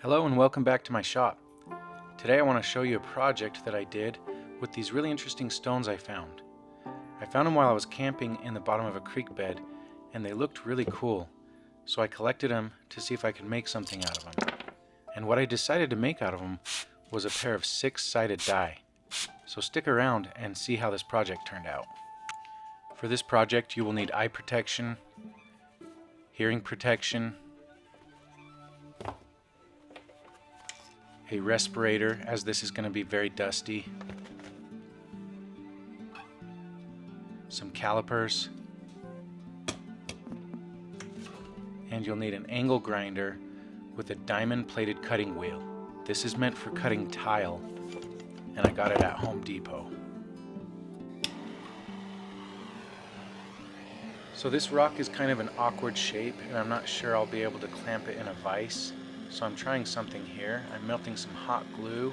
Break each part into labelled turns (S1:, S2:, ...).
S1: Hello and welcome back to my shop. Today I want to show you a project that I did with these really interesting stones I found. I found them while I was camping in the bottom of a creek bed and they looked really cool. So I collected them to see if I could make something out of them. And what I decided to make out of them was a pair of 6-sided die. So stick around and see how this project turned out. For this project you will need eye protection, hearing protection, a respirator, as this is going to be very dusty, some calipers, and you'll need an angle grinder with a diamond plated cutting wheel. This is meant for cutting tile, and I got it at Home Depot. So this rock is kind of an awkward shape, and I'm not sure I'll be able to clamp it in a vise. So I'm trying something here. I'm melting some hot glue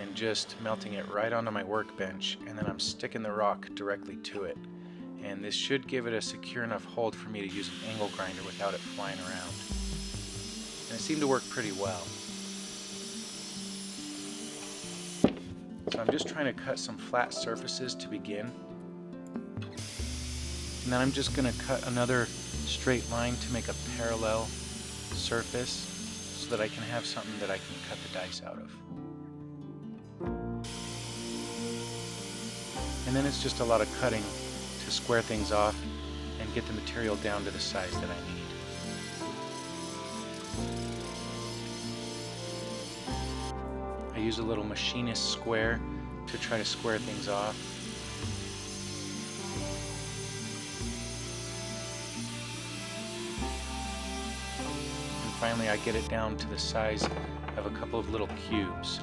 S1: and just melting it right onto my workbench, and then I'm sticking the rock directly to it. And this should give it a secure enough hold for me to use an angle grinder without it flying around. And it seemed to work pretty well. So I'm just trying to cut some flat surfaces to begin. And then I'm just going to cut another straight line to make a parallel surface, so that I can have something that I can cut the dice out of. And then it's just a lot of cutting to square things off and get the material down to the size that I need. I use a little machinist square to try to square things off. Finally, I get it down to the size of a couple of little cubes.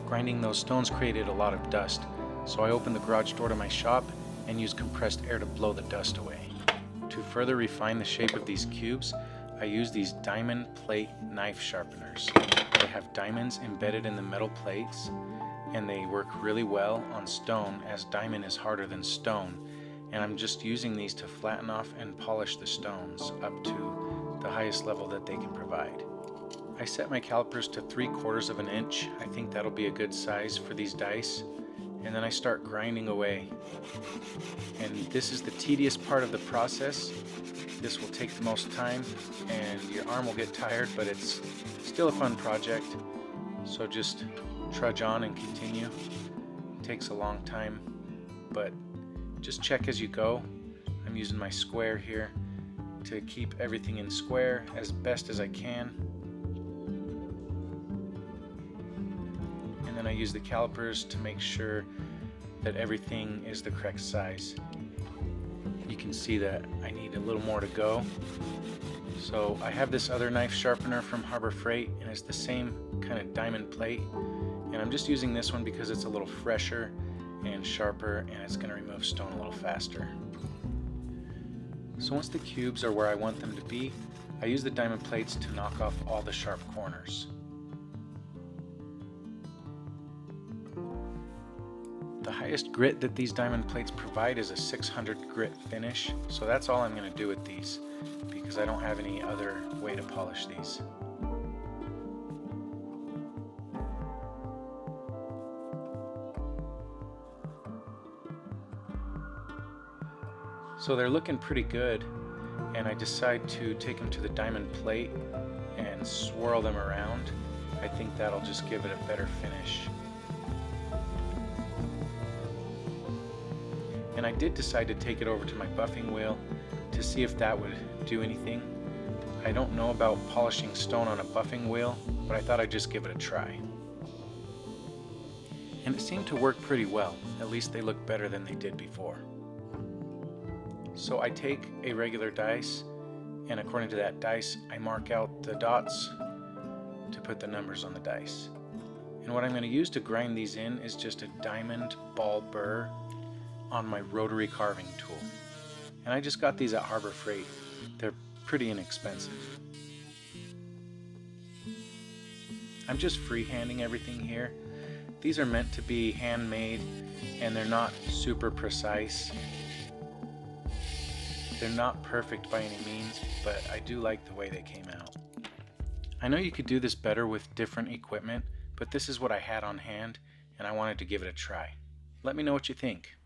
S1: Grinding those stones created a lot of dust, so I opened the garage door to my shop and used compressed air to blow the dust away. To further refine the shape of these cubes, I use these diamond plate knife sharpeners. They have diamonds embedded in the metal plates, and they work really well on stone, as diamond is harder than stone. And I'm just using these to flatten off and polish the stones up to the highest level that they can provide. I set my calipers to 3/4 of an inch. I think that'll be a good size for these dice. And then I start grinding away. And this is the tedious part of the process. This will take the most time and your arm will get tired, but it's still a fun project. So just trudge on and continue. It takes a long time, but just check as you go. I'm using my square here to keep everything in square as best as I can. And then I use the calipers to make sure that everything is the correct size. You can see that I need a little more to go. So I have this other knife sharpener from Harbor Freight, and it's the same kind of diamond plate. And I'm just using this one because it's a little fresher and sharper, and it's going to remove stone a little faster. So once the cubes are where I want them to be, I use the diamond plates to knock off all the sharp corners. The highest grit that these diamond plates provide is a 600 grit finish, so that's all I'm going to do with these because I don't have any other way to polish these. So they're looking pretty good, and I decide to take them to the diamond plate and swirl them around. I think that'll just give it a better finish. And I did decide to take it over to my buffing wheel to see if that would do anything. I don't know about polishing stone on a buffing wheel, but I thought I'd just give it a try. And it seemed to work pretty well. At least they look better than they did before. So I take a regular dice, and according to that dice, I mark out the dots to put the numbers on the dice. And what I'm going to use to grind these in is just a diamond ball burr on my rotary carving tool. And I just got these at Harbor Freight. They're pretty inexpensive. I'm just freehanding everything here. These are meant to be handmade, and they're not super precise. They're not perfect by any means, but I do like the way they came out. I know you could do this better with different equipment, but this is what I had on hand and I wanted to give it a try. Let me know what you think.